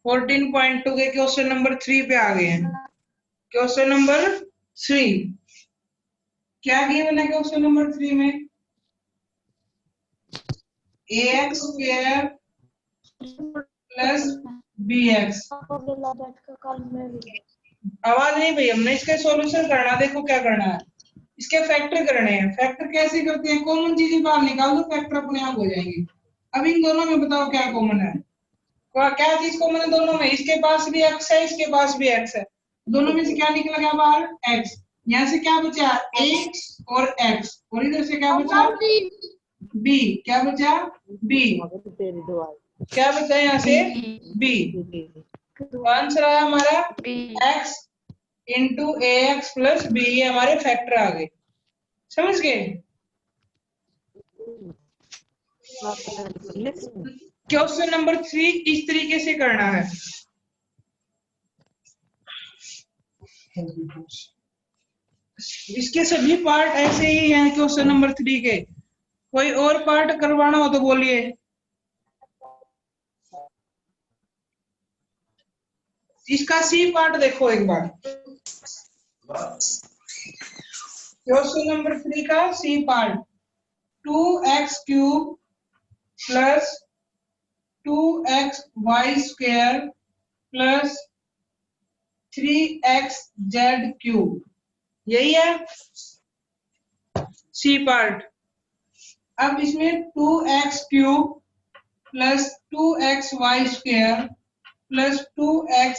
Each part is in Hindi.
14.2 के क्वेश्चन नंबर 3 पे आ गए हैं। क्वेश्चन नंबर 3 क्या गिवन है? क्वेश्चन नंबर 3 में ax स्क्वायर प्लस bx। आवाज नहीं भाई, हमने इसके सॉल्यूशन करना। देखो क्या करना है, इसके फैक्टर करने हैं। फैक्टर कैसे करते हैं? कॉमन चीजें बाहर निकाल दो, फैक्टर अपने आप हो जाएंगे। अब इन दोनों में बताओ क्या कॉमन है? क्या चीज कॉमन है दोनों में? इसके पास भी x है, इसके पास भी x है। दोनों में से क्या निकल गया बाहर? x। यहाँ से क्या बचा? a और x, और इधर से क्या बचा? b। क्या बचा? b। क्या बचा यहाँ से? b। तो आंसर आया हमारा x इंटू ए एक्स प्लस बी। ये हमारे फैक्टर आ गए। समझ गए? क्वेश्चन नंबर 3 इस तरीके से करना है। इसके सभी पार्ट ऐसे ही हैं क्वेश्चन नंबर 3 के। कोई और पार्ट करवाना हो तो बोलिए। इसका सी पार्ट देखो एक बार। क्वेश्चन नंबर 3 का C part 2x cube plus 2xy square plus 3xz cube, यही है सी पार्ट। अब इसमें 2x cube plus 2xy square plus 2xz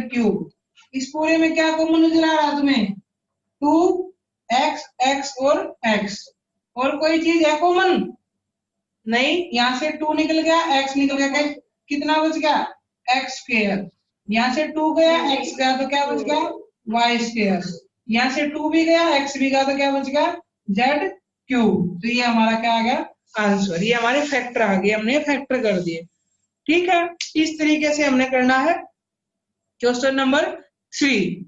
cube, इस पूरे में क्या कॉमन नजर आ रहा है तुम्हें? 2x, x और x। और कोई चीज है कॉमन? नहीं। यहाँ से 2 निकल गया, x निकल गया, कितना बच गया? x square. यहाँ से 2 गया, x गया, तो क्या बच गया? y square. यहाँ से 2 भी गया, x भी गया, तो क्या बच गया? z cube. तो ये हमारा क्या आ गया? आंसर। ये हमारे फैक्टर आ गए, हमने फैक्टर कर दिए। ठीक है, इस तरीके से हमने करना है क्वेश्चन नंबर 3।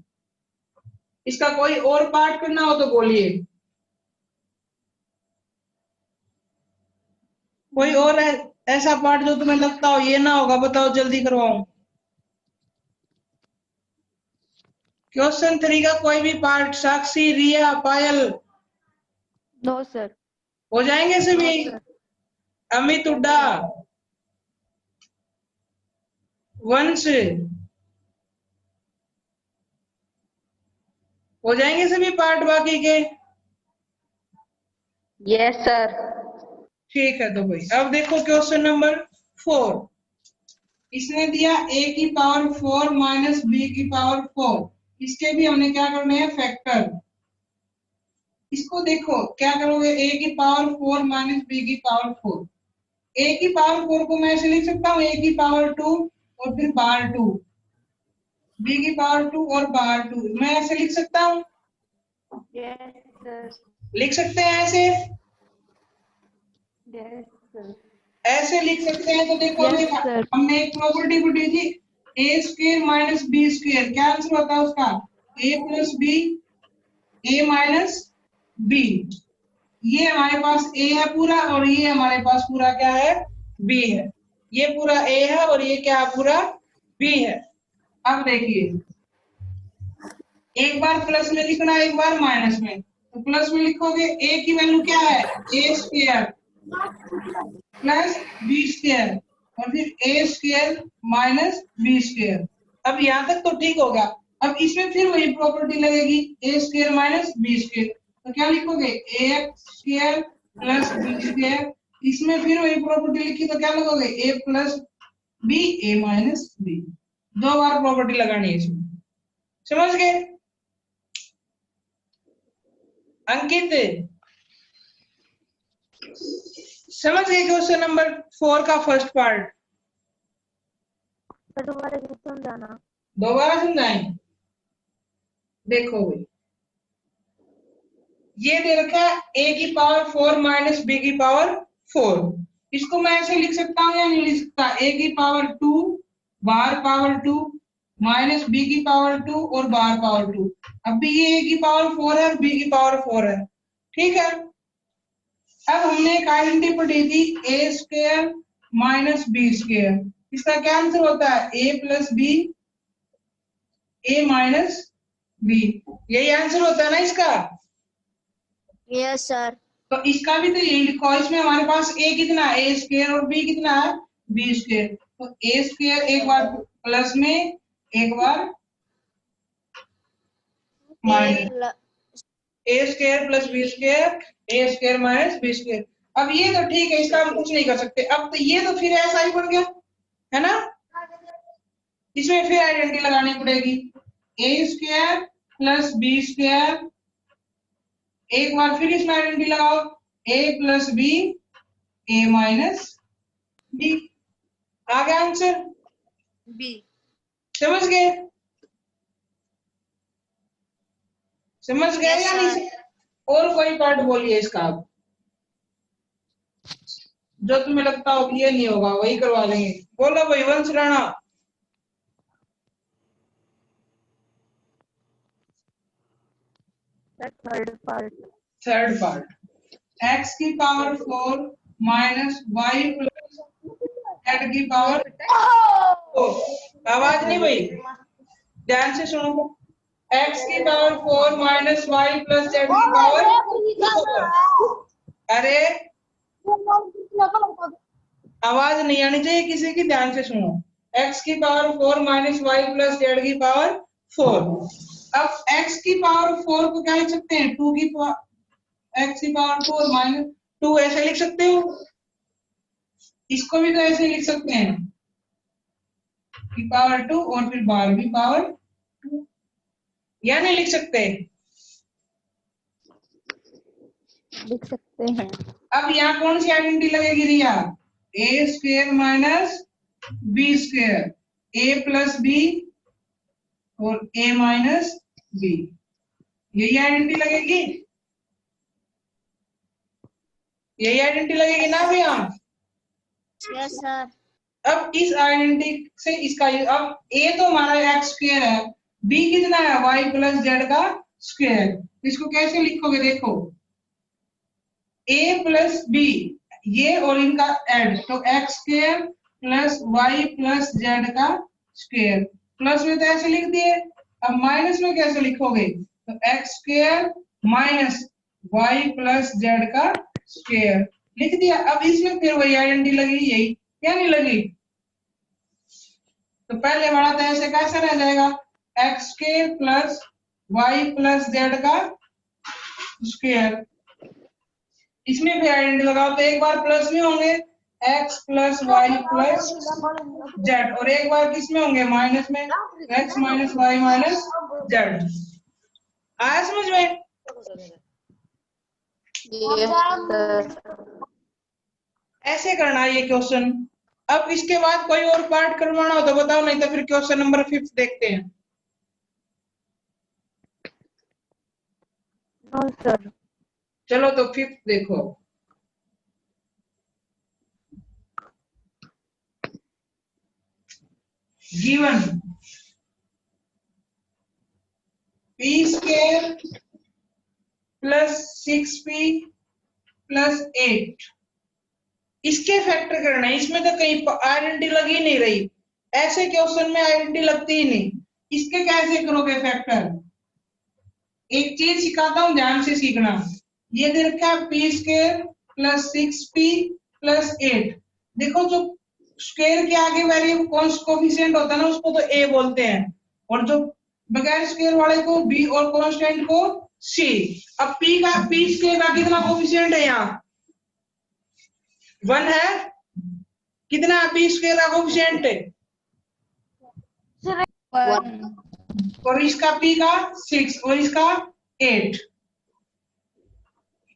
इसका कोई और पार्ट करना हो तो बोलिए। कोई और ऐसा पार्ट जो तुम्हें लगता हो ये ना होगा, बताओ, जल्दी करवाओ। क्वेश्चन 3 का कोई भी part, Sakshi, Riya, Payal? No sir. हो जाएंगे सभी? अमित, उड्डा, वंश, हो जाएंगे सभी पार्ट बाकी के? Yes sir. ठीक है, तो भाई अब देखो क्वेश्चन नंबर 4। इसने दिया a की पावर 4 माइनस b की पावर 4। इसके भी हमने क्या करने हैं? फैक्टर। इसको देखो क्या करोगे? a की पावर 4 माइनस b की पावर 4। a की पावर 4 को मैं ऐसे लिख सकता हूँ, a की पावर 2 और फिर बाहर 2, b की पावर 2 और बाहर 2। मैं ऐसे लिख सकता हूँ? Yes sir. लिख सकते हैं ऐसे? Yes sir. ऐसे लिख सकते हैं। तो देखो Yes, sir. हमने एक प्रॉपर्टी को दी थी, a square minus b square. क्या आंसर होता है उसका? a plus b, a minus b. ये हमारे पास a है पूरा, और ये हमारे पास पूरा क्या है? b है। ये पूरा a है और ये क्या है? पूरा b है। अब देखिए, एक बार प्लस में लिखना, एक बार माइनस में। तो प्लस में लिखोगे a की वैल्यू क्या है? a square plus b square, और फिर a square minus b square. अब यहाँ तक तो ठीक होगा। अब इसमें फिर वही प्रॉपर्टी लगेगी, ए स्क्वायर माइनस बी स्क्वायर। तो क्या लिखोगे? ए स्क्वायर प्लस बी स्क्वायर। इसमें फिर वही प्रॉपर्टी लिखी तो क्या लगोगे? ए plus b, a minus B. 2 bar property लगानी है इसमें। समझ गए? अंकित समझ गए क्वेश्चन नंबर 4 का फर्स्ट पार्ट? दोबारा समझाना। दोबारा समझाएं? देखो भाई, ये दे रखा है a की पावर 4 माइनस b की पावर 4। इसको मैं ऐसे लिख सकता हूँ या नहीं लिख सकता? a की पावर 2 बाहर पावर 2 माइनस b की पावर 2 और बाहर पावर 2। अब भी ये a की पावर 4 है और b की पावर 4 है। ठीक है, अब हमने एक आइडेंटिटी पढ़ी थी, a square minus b square. इसका क्या आंसर होता है? A plus b, a minus b, यही आंसर होता है ना इसका। Yes sir. तो इसका भी तो यही लिखो, इसमें हमारे पास ए कितना है? ए स्क्वायर, और बी कितना है? B square. तो ए स्क्वायर एक बार प्लस में, एक बार minus, a square plus b square, a square minus b square. अब ये तो ठीक है, इसका हम कुछ नहीं कर सकते। अब तो ये तो फिर ऐसा ही बन गया है ना, इसमें फिर आइडेंटिटी लगानी पड़ेगी। ए स्क्वायर प्लस बी स्क्वायर, एक बार फिर इसमें आइडेंटिटी लगाओ, ए plus b, a minus B. आ गया आंसर? बी। समझ गए? समझ गए Yes, या नहीं? sir. और कोई पार्ट बोलिए इसका आप, जो तुम्हें लगता हो कि ये नहीं होगा वही करवा देंगे। बोलो भाई Vansh Rana. Third part, x की power 4 minus y plus z की पावर 4। आवाज नहीं भाई, ध्यान से सुनो। x की power 4 minus y plus z की पावर 4। अरे आवाज नहीं आनी चाहिए किसी की, ध्यान से सुनो। x की power 4 minus y plus z की पावर 4। अब x की पावर 4 को क्या लिख सकते हैं? 2 की पावर, x की पावर 4 माइनस 2 ऐसे लिख सकते हो। इसको भी तो ऐसे लिख सकते हैं, की पावर 2 और फिर बार की पावर 2, या नहीं लिख सकते? लिख सकते हैं। अब यहाँ कौन सी आइडेंटिटी लगेगी रिया? ए स्क्वायर माइनस बी स्क्वायर, ए प्लस बी और ए माइनस बी, यही आइडेंटिटी लगेगी, यही आइडेंटिटी लगेगी ना भैया? Yes sir. अब इस आइडेंटिटी से इसका, अब ए तो हमारा एक्स स्क्वायर है, बी कितना है? वाई प्लस जेड का स्क्वायर। इसको कैसे लिखोगे? देखो, ए प्लस बी, ये और इनका ऐड, तो x square plus y plus z का स्क्वायर। प्लस में तो ऐसे लिख दिए, अब माइनस में कैसे लिखोगे? तो x square minus y plus z का स्क्वायर लिख दिया। अब इसमें फिर वही आइडेंटिटी लगी, यही, क्या नहीं लगी? तो पहले वाला तो ऐसे कैसे रह जाएगा? X square plus y plus z का स्क्वायर। इसमें भी आइडेंटिटी लगाओ तो एक बार प्लस में होंगे x plus y plus z, और एक बार किस में होंगे? माइनस में, x minus y minus z. आया समझ में? ऐसे करना है ये क्वेश्चन। अब इसके बाद कोई और पार्ट करवाना हो तो बताओ, नहीं तो फिर क्वेश्चन नंबर 5 देखते हैं। No sir. चलो तो 5 देखो। Given p square plus 6p plus 8, इसके फैक्टर करना है। इसमें तो कहीं आइडेंटिटी लगी नहीं रही, ऐसे क्वेश्चन में आइडेंटिटी लगती ही नहीं। इसके कैसे करोगे फैक्टर? एक चीज सिखाता हूं, ध्यान से सीखना। ये दे रखा है P square plus 6p plus 8। देखो, जो स्क्वायर के आगे वेरिएबल कोफिशिएंट होता है ना, उसको तो a बोलते हैं, और जो बगैर स्क्वायर वाले को b और कांस्टेंट को c। अब p स्क्वायर का कितना कोफिशिएंट है? यहाँ 1 है। कितना p स्क्वायर का कोफिशिएंट है? 1। और इसका p का 6 और इसका 8।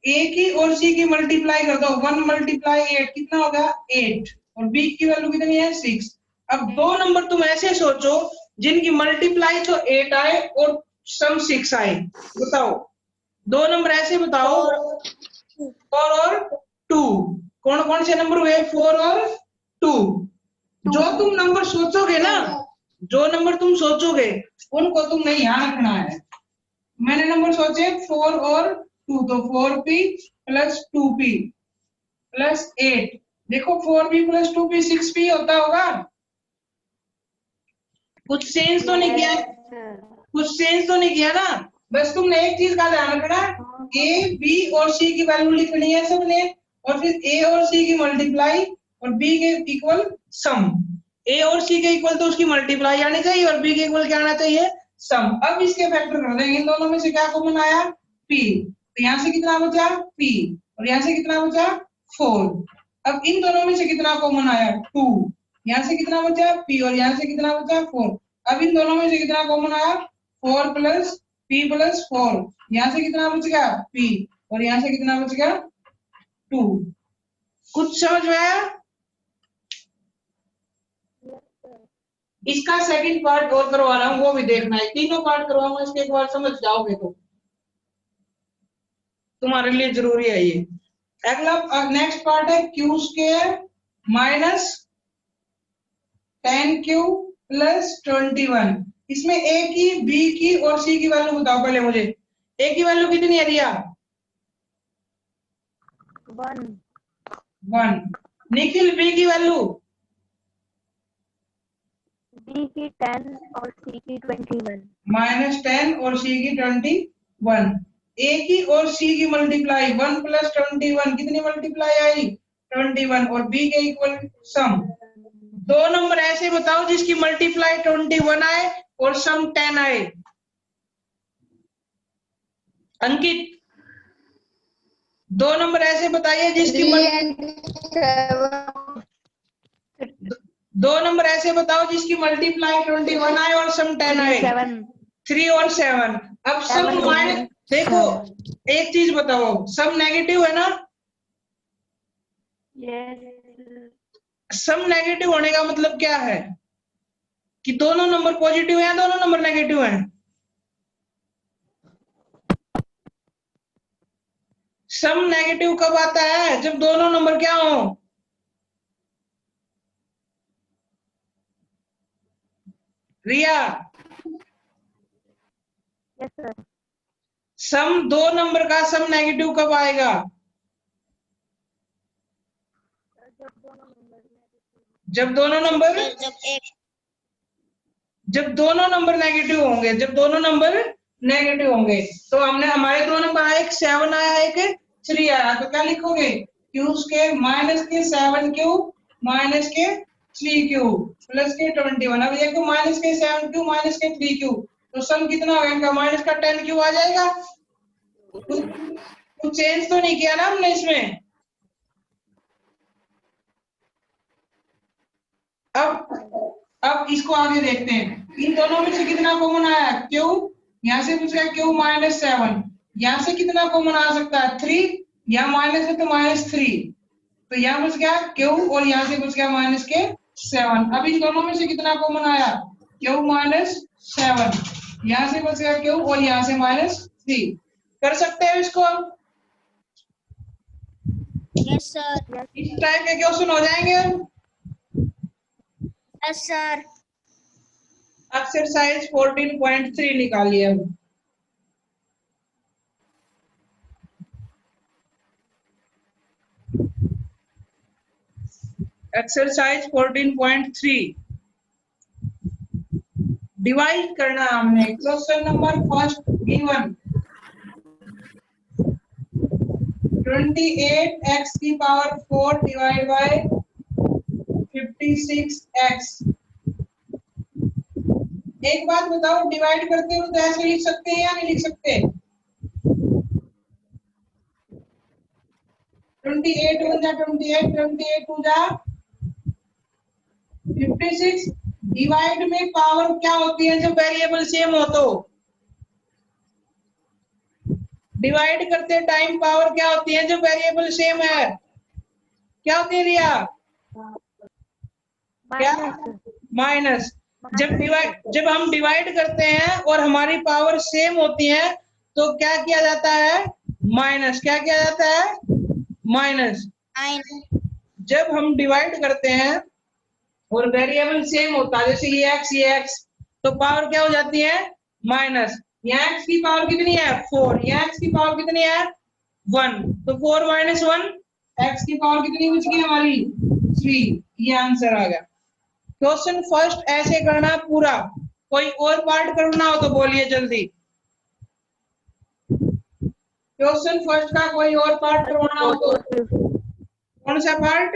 a की और c की मल्टीप्लाई कर दो, 1 मल्टीप्लाई 8 कितना होगा? 8, और b की वैल्यू कितनी है? 6। अब दो नंबर तुम ऐसे सोचो जिनकी मल्टीप्लाई तो 8 आए और सम 6 आए। बताओ, दो नंबर ऐसे बताओ, 4 और 2। कौन कौन से नंबर हुए? 4 और 2। जो तुम नंबर सोचोगे ना, जो नंबर तुम सोचोगे उनको तुमने यहाँ रखना है। मैंने नंबर सोचे 4 और 2, तो 4p प्लस 2p प्लस 8। देखो 4p प्लस 2p 6p होता होगा, कुछ चेंज तो नहीं किया, सर। कुछ चेंज तो नहीं किया ना। बस तुमने एक चीज का ध्यान रखना, ए बी और सी की वैल्यू लिखनी है सबने, और फिर ए और सी की मल्टीप्लाई और बी के इक्वल सम। ए और सी के इक्वल तो उसकी मल्टीप्लाई आनी चाहिए और बी के इक्वल क्या आना चाहिए, सम। अब इसके फैक्टर कर देंगे, इन दोनों में से क्या कॉमन आया, पी। तो यहाँ से कितना बचा, पी, और यहाँ से कितना बचा, 4। अब इन दोनों में से कितना कॉमन आया, 2। यहाँ से कितना बचा, पी, और यहाँ से कितना बचा, 4। अब इन दोनों में से कितना कॉमन आया, 4 प्लस पी प्लस 4। यहाँ से कितना बच गया, पी, और यहाँ से कितना बच गया, 2। कुछ समझ में आया? इसका सेकंड पार्ट और करवा रहा हूँ, वो भी देखना है। तीनों पार्ट करवाऊंगा, इसके एक बार समझ जाओगे तो तुम्हारे लिए जरूरी है ये। अगला नेक्स्ट पार्ट है Q square minus 10q plus 21। इसमें ए की, बी की और सी की वैल्यू बताओ पहले मुझे। ए की वैल्यू कितनी है रिया? 1। निखिल, बी की वैल्यू? बी की 10 और सी की 21। -10 और सी की 21। ए की और सी की मल्टीप्लाई 1 प्लस 21, कितनी मल्टीप्लाई आई, 21, और बी के इक्वल सम। दो नंबर ऐसे बताओ जिसकी मल्टीप्लाई 21 आए और सम 10 आए। अंकित, दो नंबर ऐसे बताइए जिसकी दो नंबर ऐसे बताओ जिसकी मल्टीप्लाई 21 आए और सम 10 आए। 3 और 7। अब सम माइनस, देखो एक चीज बताओ, सम नेगेटिव है ना? सम नेगेटिव होने का मतलब क्या है, कि दोनों नंबर पॉजिटिव हैं, दोनों नंबर नेगेटिव हैं। सम नेगेटिव कब आता है, जब दोनों नंबर क्या हो, रिया? Yes sir. सम, दो नंबर का सम नेगेटिव कब आएगा, जब दोनों नंबर, जब दोनों नंबर नेगेटिव होंगे, जब दोनों नंबर नेगेटिव होंगे। तो हमने, हमारे दो नंबर आए, एक 7 आया, एक 3 आया, तो क्या लिखोगे, क्यू स्क्वायर माइनस के 7q माइनस के 3q प्लस के 21। अब देखो माइनस के 7q माइनस के 3q, तो सम कितना होगा इनका, माइनस का 10q आ जाएगा। कुछ चेंज तो नहीं किया ना हमने इसमें। अब इसको आगे देखते हैं, इन दोनों में से कितना कॉमन आया, क्यू, यहाँ से पूछ रहा क्यू -7, यहाँ से कितना कॉमन आ सकता है, 3, यहाँ माइनस है तो -3, तो यहाँ बच गया क्यू, और यहाँ से बच गया माइनस के 7। अब इन दोनों में से कितना कॉमन आया, क्यू -7, यहाँ से बच गया क्यू, और यहाँ से -3। कर सकते हैं इसको हम? Yes sir. इस टाइप के क्वेश्चन हो जाएंगे हम। Yes sir. एक्सरसाइज 14.3 निकालिए हम। एक्सरसाइज 14.3 डिवाइड करना हमने। Question number first given 28x की पावर 4 डिवाइड बाय 56x। एक बात बताओ, डिवाइड करते हो तो ऐसे लिख सकते हैं या नहीं लिख सकते? 28 1 जा 28, 28 2 जा 56। डिवाइड में पावर क्या होती है जब वेरिएबल सेम हो तो? डिवाइड करते टाइम पावर क्या होती है जब वेरिएबल सेम है? क्या होती है रिया? क्या? माइनस। जब हम डिवाइड करते हैं और हमारी पावर सेम होती है तो क्या किया जाता है, माइनस। क्या किया जाता है, माइनस। जब हम डिवाइड करते हैं और वेरिएबल सेम होता है, जैसे ये x, तो पावर क्या हो जाती है, माइनस। यहाँ x की पावर कितनी है, 4, यहाँ x की पावर कितनी है, 1, तो 4 - 1, x की पावर कितनी बच गई हमारी, 3। ये आंसर आ गया। क्वेश्चन फर्स्ट ऐसे करना पूरा, कोई और पार्ट करना हो तो बोलिए जल्दी। क्वेश्चन फर्स्ट का कोई और पार्ट करवाना हो तो कौन सा पार्ट,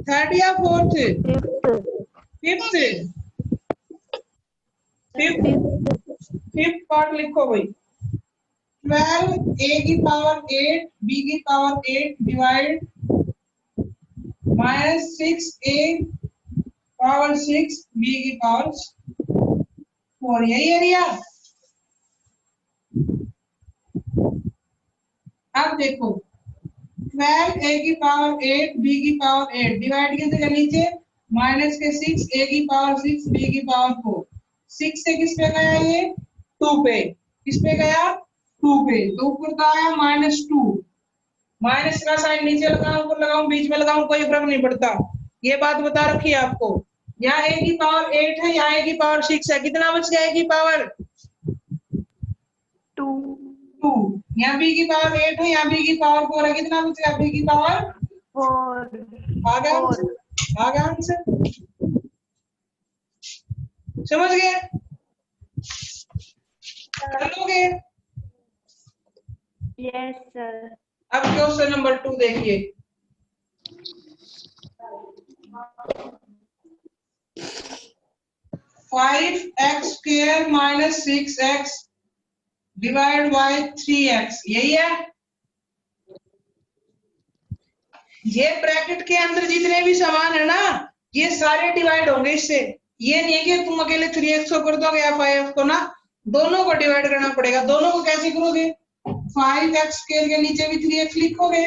थर्ड या फोर्थ, फिफ्थ, फिफ्थ पार्ट लिखो भाई। 12 a की पावर 8 b की power 8 divide -6 a power 6 b की पावर 4, यही एरिया। अब देखो 12 a की पावर 8 b की पावर 8 डिवाइड किस जगह नीचे, माइनस के 6 a की पावर 6 b की पावर 4, 6 से किस पे गया ये 2 पे, किस पे गया 2 पे, तो ऊपर का आया -2, माइनस का साइन नीचे लगाऊं ऊपर लगाऊं बीच में लगाऊं कोई फर्क नहीं पड़ता, ये बात बता रखी है आपको। यहाँ a की पावर 8 है, यहाँ a की पावर 6 है, कितना बच गया a की पावर 2, यहाँ b की पावर 8 है, यहाँ b की पावर 4 है, कितना बच गया b की पावर 4। आ गया आंसर, समझ गए, चलोगे। Yes sir. अब क्वेश्चन नंबर 2 देखिए, (5x² - 6x divide by 3x), यही है। ये ब्रैकेट के अंदर जितने भी समान है ना ये सारे डिवाइड होंगे इससे, ये नहीं है कि तुम अकेले 3x को कर दोगे या 5x को ना, दोनों को डिवाइड करना पड़ेगा। दोनों को कैसे करोगे, 5x² के नीचे भी 3x लिखोगे,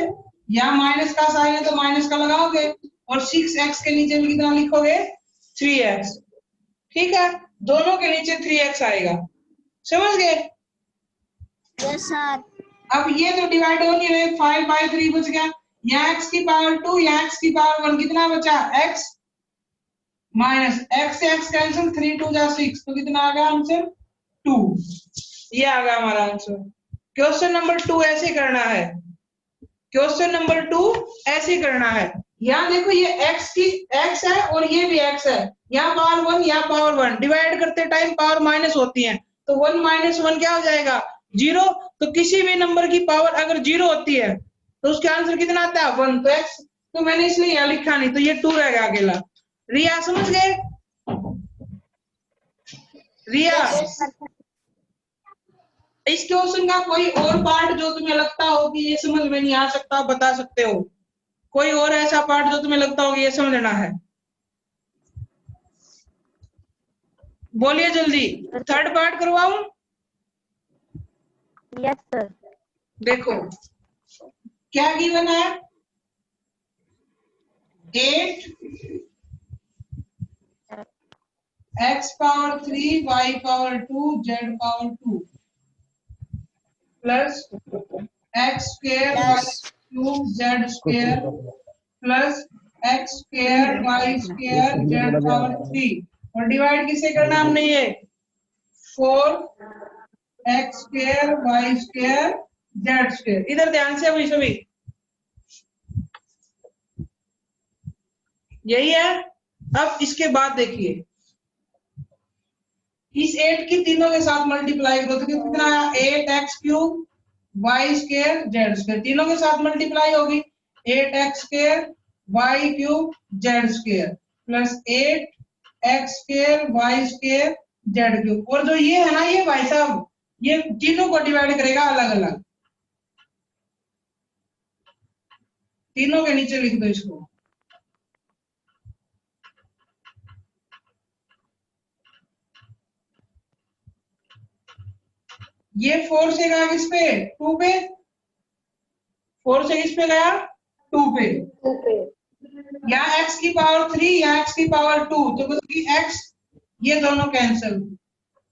या माइनस का साइन है तो माइनस का लगाओगे, और 6x के नीचे भी कितना लिखोगे 3x, ठीक है, दोनों के नीचे 3x आएगा, समझ गए। Yes sir. अब ये तो डिवाइड हो नहीं रहे, 5/3 बच गया, यहाँ x की पावर 2 यहाँ x की पावर 1, कितना बचा x माइनस x से x कैंसिल, 3 2 जा 6, तो कितना आ गया आंसर 2, ये आ गया हमारा आंसर। क्वेश्चन नंबर 2 ऐसे करना है, क्वेश्चन नंबर 2 ऐसे करना है। यहाँ देखो ये x है और ये भी x है, यहाँ पावर 1 यहाँ पावर 1, डिवाइड करते टाइम पावर माइनस होती है, तो 1 - 1 क्या हो जाएगा 0, तो किसी भी नंबर की पावर अगर 0 होती है तो उसका आंसर कितना आता है 1, तो x तो मैंने इसलिए यहाँ लिखा नहीं, तो ये 2 रहेगा अकेला। रिया समझ गए, रिया इस क्वेश्चन का कोई और पार्ट जो तुम्हें लगता हो कि ये समझ में नहीं आ सकता बता सकते हो, कोई और ऐसा पार्ट जो तुम्हें लगता हो कि ये समझना है, बोलिए जल्दी। थर्ड पार्ट करवाऊं, यस सर। देखो क्या गिवन है, 8 x power 3 y power 2 z power 2 plus x² y³ z² plus x² y² z power 3, और डिवाइड किसे करना हमने ये 4x² y² z², इधर ध्यान से अभी सभी, यही है। अब इसके बाद देखिए इस 8 की तीनों के साथ मल्टीप्लाई करो तो कितना आया 8x³ y² z², तीनों के साथ मल्टीप्लाई होगी 8x² y³ z² plus 8x² y² z³, और जो ये है ना ये भाई साहब ये तीनों को डिवाइड करेगा अलग अलग, तीनों के नीचे लिख दो इसको, ये 4 से गया किस पे 2 पे, 4 से किस पे गया 2 पे, यहाँ x की पावर 3 यहाँ x की पावर 2, तो बल्कि x ये दोनों कैंसिल,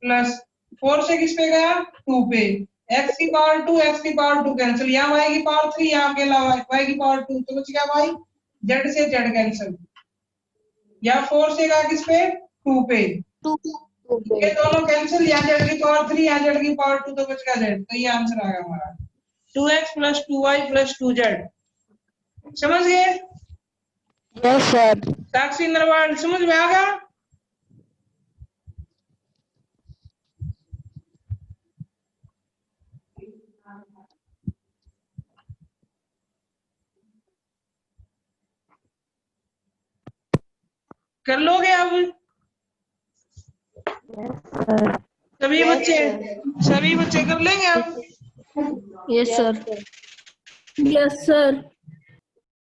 प्लस 4 से किस पे गया 2 पे, x की पावर 2 x की पावर 2 कैंसिल, यहाँ y की पावर 3 यहाँ अकेला y की पावर 2, तो बच गया y, z से z कैंसिल, यहाँ 4 से गया किस पे 2 पे, ये दोनों कैंसिल, यहाँ z की पावर 3 यहाँ z की पावर 2, तो बच गया z, तो ये आंसर आ गया हमारा 2x + 2y + 2z, समझ गए। Yes sir. साक्षी नरवाल समझ में आ गया? कर लोगे अब Yes, sir. सभी बच्चे कर लेंगे अब? Yes, sir. Yes, sir.